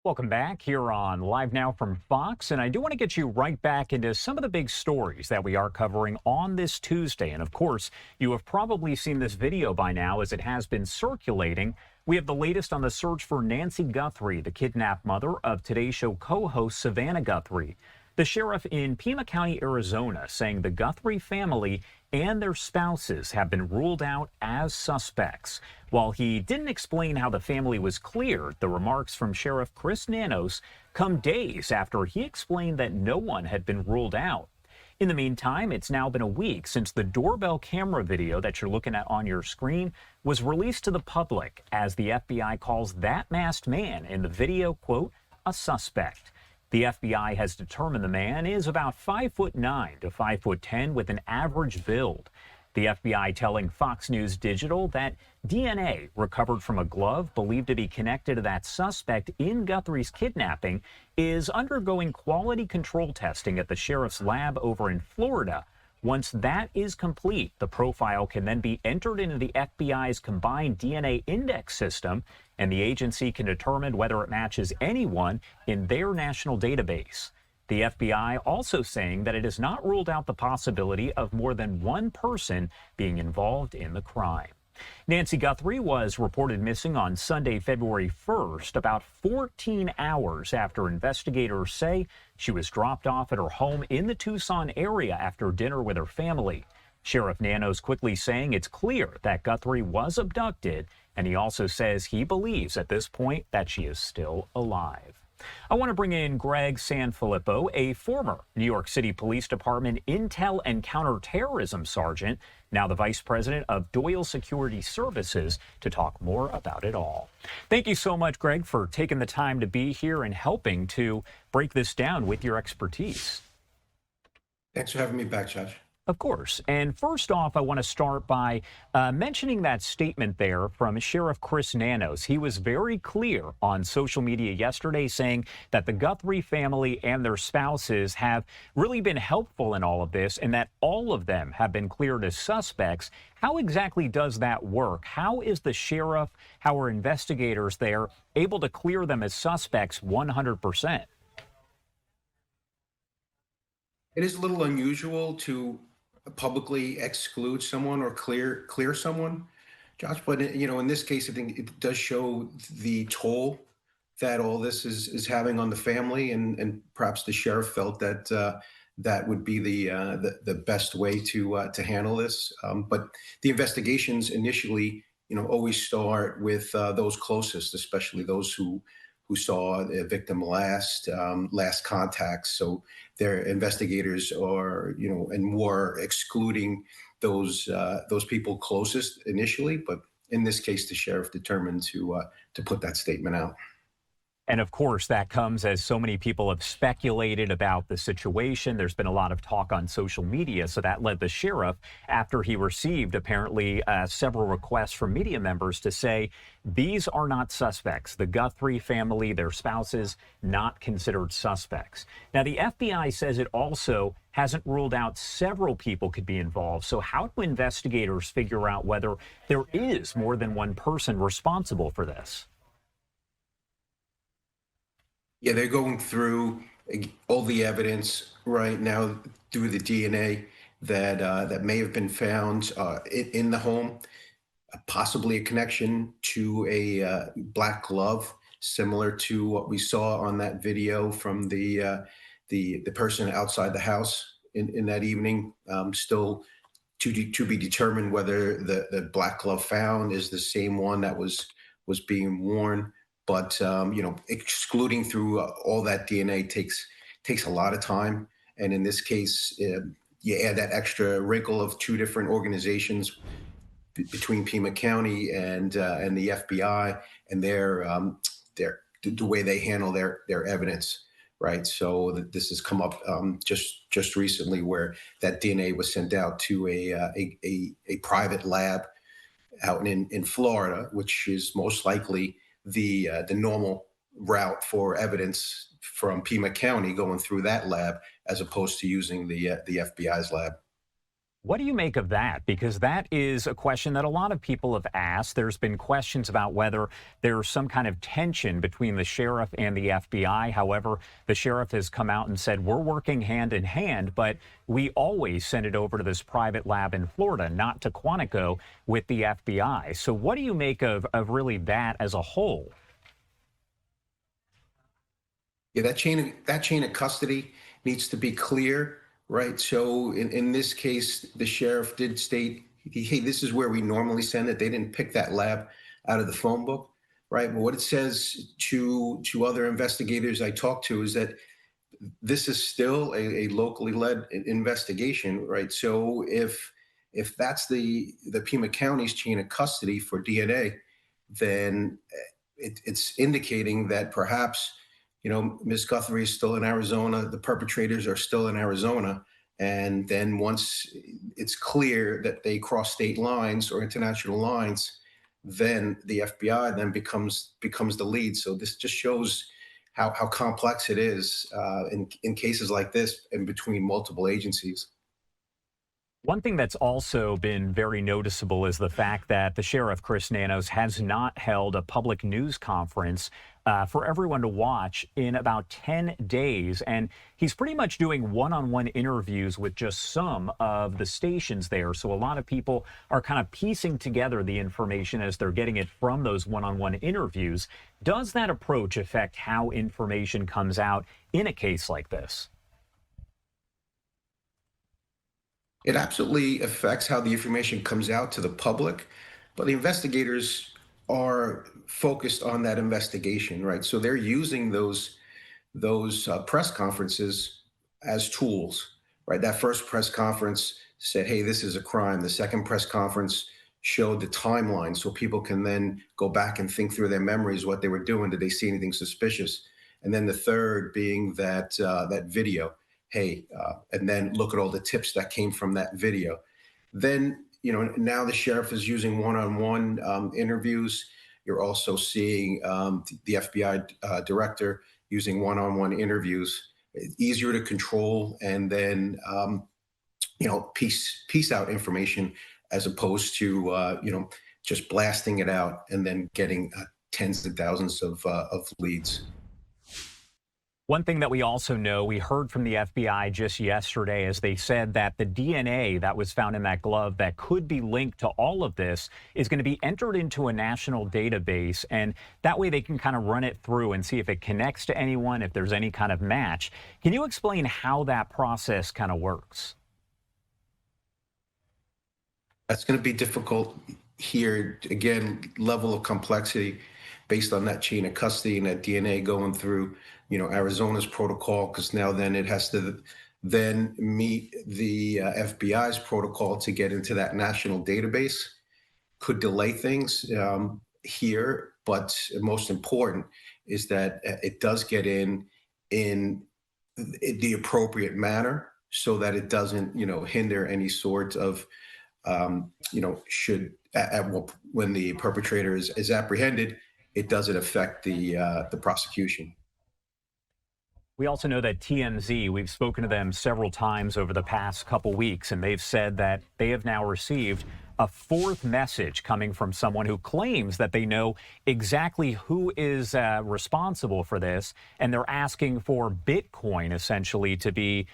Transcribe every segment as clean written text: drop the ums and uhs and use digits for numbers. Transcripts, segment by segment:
Welcome back here on Live Now from Fox. And I do want to get you right back into some of the big stories that we are covering on this Tuesday. And of course, you have probably seen this video by now as it has been circulating. We have the latest on the search for Nancy Guthrie, the kidnapped mother of Today's Show co-host Savannah Guthrie. The sheriff in Pima County, Arizona, saying the Guthrie family and their spouses have been ruled out as suspects. While he didn't explain how the family was cleared, the remarks from Sheriff Chris Nanos come days after he explained that no one had been ruled out. In the meantime, it's now been a week since the doorbell camera video that you're looking at on your screen was released to the public, as the FBI calls that masked man in the video, quote, a suspect. The FBI has determined the man is about 5'9" to 5'10" with an average build. The FBI telling Fox News Digital that DNA recovered from a glove believed to be connected to that suspect in Guthrie's kidnapping is undergoing quality control testing at the sheriff's lab over in Florida. Once that is complete, the profile can then be entered into the FBI's combined DNA index system, and the agency can determine whether it matches anyone in their national database. The FBI also saying that it has not ruled out the possibility of more than one person being involved in the crime. Nancy Guthrie was reported missing on Sunday, February 1st, about 14 hours after investigators say she was dropped off at her home in the Tucson area after dinner with her family. Sheriff Nanos quickly saying it's clear that Guthrie was abducted, and he also says he believes at this point that she is still alive. I want to bring in Greg Sanfilippo, a former New York City Police Department Intel and Counterterrorism Sergeant, now the Vice President of Doyle Security Services, to talk more about it all. Thank you so much, Greg, for taking the time to be here and helping to break this down with your expertise. Thanks for having me back, Judge. Of course. And first off, I want to start by mentioning that statement there from Sheriff Chris Nanos. He was very clear on social media yesterday saying that the Guthrie family and their spouses have really been helpful in all of this and that all of them have been cleared as suspects. How exactly does that work? How is the sheriff, how are investigators there able to clear them as suspects 100%? It is a little unusual to publicly exclude someone or clear someone, Josh. But in this case, I think it does show the toll that all this is having on the family, and perhaps the sheriff felt that that would be the best way to handle this. But the investigations initially, always start with those closest, especially those who saw the victim last contact. So their investigators are, and more excluding those people closest initially. But in this case, the sheriff determined to put that statement out. And of course, that comes as so many people have speculated about the situation. There's been a lot of talk on social media. So that led the sheriff, after he received apparently several requests from media members, to say these are not suspects. The Guthrie family, their spouses, not considered suspects. Now, the FBI says it also hasn't ruled out several people could be involved. So how do investigators figure out whether there is more than one person responsible for this? Yeah, they're going through all the evidence right now through the DNA that may have been found in the home, possibly a connection to a black glove, similar to what we saw on that video from the person outside the house in that evening. Still to be determined whether the black glove found is the same one that was being worn. But excluding through all that DNA takes a lot of time, and in this case, you add that extra wrinkle of two different organizations between Pima County and the FBI, and the way they handle their evidence, right? So this has come up just recently, where that DNA was sent out to a private lab out in Florida, which is most likely the normal route for evidence from Pima County going through that lab, as opposed to using the FBI's lab. What do you make of that? Because that is a question that a lot of people have asked. There's been questions about whether there's some kind of tension between the sheriff and the FBI. However, the sheriff has come out and said, we're working hand in hand, but we always send it over to this private lab in Florida, not to Quantico with the FBI. So what do you make of really that as a whole? Yeah, that chain of custody needs to be clear, right? So in this case, the sheriff did state, hey, this is where we normally send it. They didn't pick that lab out of the phone book, right? But what it says to other investigators I talked to is that this is still a locally led investigation, right? So if that's the Pima County's chain of custody for DNA, then it's indicating that perhaps, Ms. Guthrie is still in Arizona, the perpetrators are still in Arizona, and then once it's clear that they cross state lines or international lines, then the FBI then becomes the lead. So this just shows how complex it is in cases like this and between multiple agencies. One thing that's also been very noticeable is the fact that the sheriff, Chris Nanos, has not held a public news conference for everyone to watch in about 10 days. And he's pretty much doing one-on-one interviews with just some of the stations there. So a lot of people are kind of piecing together the information as they're getting it from those one-on-one interviews. Does that approach affect how information comes out in a case like this? It absolutely affects how the information comes out to the public, but the investigators are focused on that investigation, right? So they're using those press conferences as tools, right? That first press conference said, "Hey, this is a crime." The second press conference showed the timeline, so people can then go back and think through their memories what they were doing. Did they see anything suspicious? And then the third being that video. Hey, and then look at all the tips that came from that video. Then, now the sheriff is using one-on-one interviews. You're also seeing the FBI director using one-on-one interviews. Easier to control, and then piece out information as opposed to just blasting it out and then getting tens of thousands of leads. One thing that we also know, we heard from the FBI just yesterday as they said that the DNA that was found in that glove that could be linked to all of this is going to be entered into a national database. And that way they can kind of run it through and see if it connects to anyone, if there's any kind of match. Can you explain how that process kind of works? That's going to be difficult here. Again, level of complexity based on that chain of custody and that DNA going through, Arizona's protocol, because now then it has to then meet the FBI's protocol to get into that national database. Could delay things here, but most important is that it does get in the appropriate manner so that it doesn't, hinder any sort of should when the perpetrator is apprehended, it doesn't affect the prosecution. We also know that TMZ, we've spoken to them several times over the past couple weeks, and they've said that they have now received a fourth message coming from someone who claims that they know exactly who is responsible for this, and they're asking for Bitcoin essentially to be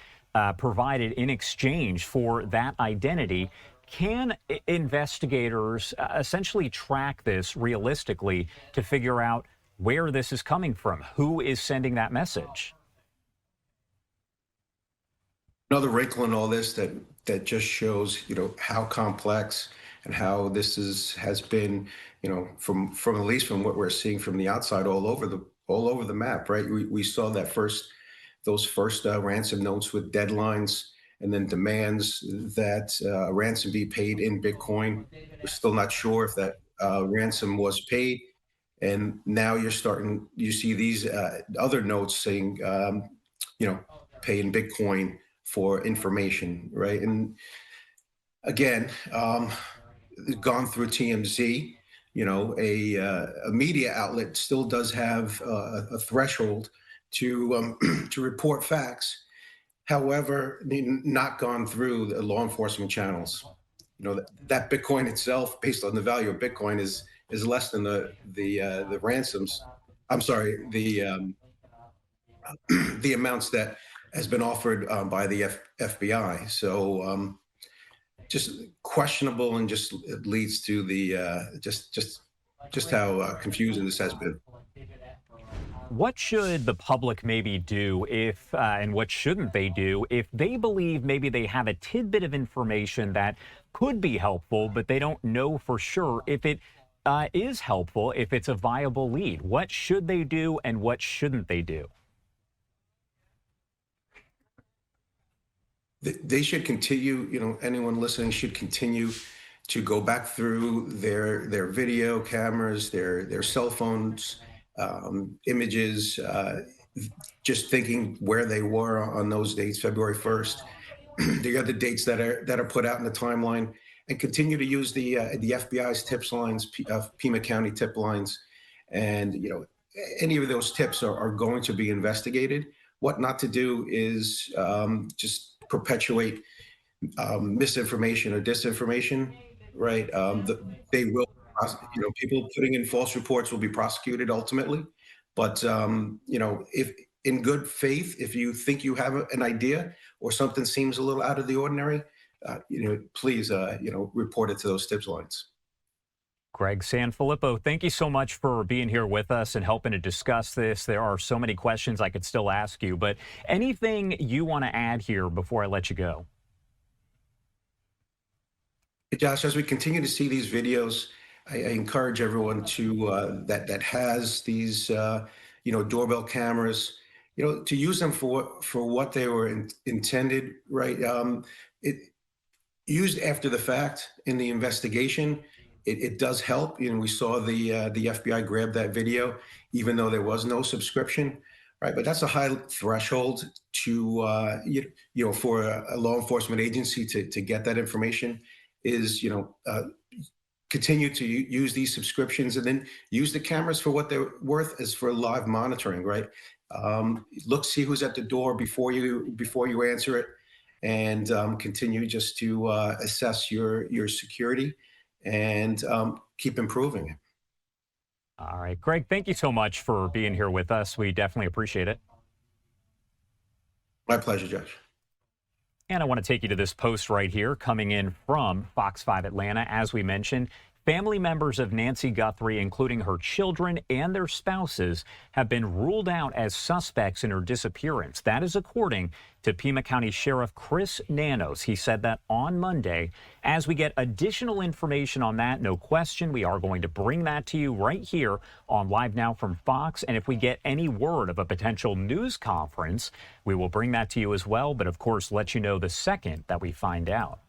provided in exchange for that identity. Can investigators essentially track this realistically to figure out where this is coming from? Who is sending that message? Another wrinkle in all this that just shows, how complex and how this has been, from at least from what we're seeing from the outside all over the map, right? We saw those first ransom notes with deadlines and then demands that ransom be paid in Bitcoin. We're still not sure if that ransom was paid. And now you see these other notes saying, pay in Bitcoin for information, right? And again, gone through TMZ, a media outlet still does have a threshold to to report facts. However, not gone through the law enforcement channels. That Bitcoin itself, based on the value of Bitcoin, is less than the ransoms. I'm sorry, the amounts that has been offered by the FBI. So just questionable, and just it leads to the just how confusing this has been. What should the public maybe do if, and what shouldn't they do if they believe maybe they have a tidbit of information that could be helpful, but they don't know for sure if it is helpful, if it's a viable lead? What should they do and what shouldn't they do? They should continue, anyone listening should continue to go back through their video cameras, their cell phones, images, just thinking where they were on those dates, February 1st, the other dates that are put out in the timeline, and continue to use the FBI's tips lines, Pima County tip lines, and any of those tips are going to be investigated. What not to do is just perpetuate misinformation or disinformation, right? They will, people putting in false reports will be prosecuted ultimately. But, if in good faith, if you think you have an idea or something seems a little out of the ordinary, please, report it to those tips lines. Greg Sanfilippo, thank you so much for being here with us and helping to discuss this. There are so many questions I could still ask you, but anything you want to add here before I let you go? Josh, as we continue to see these videos, I encourage everyone to that has these doorbell cameras, to use them for what they were intended, right? It used after the fact in the investigation. It does help. We saw the FBI grab that video, even though there was no subscription, right? But that's a high threshold to for a law enforcement agency to get that information. Is continue to use these subscriptions, and then use the cameras for what they're worth, as for live monitoring, right? Look, see who's at the door before you answer it, and continue just to assess your security, and keep improving it. All right, Greg, thank you so much for being here with us. We definitely appreciate it. My pleasure, Judge. And I want to take you to this post right here coming in from Fox 5 Atlanta. As we mentioned, family members of Nancy Guthrie, including her children and their spouses, have been ruled out as suspects in her disappearance. That is according to Pima County Sheriff Chris Nanos. He said that on Monday. As we get additional information on that, no question, we are going to bring that to you right here on Live Now from Fox. And if we get any word of a potential news conference, we will bring that to you as well. But of course, let you know the second that we find out.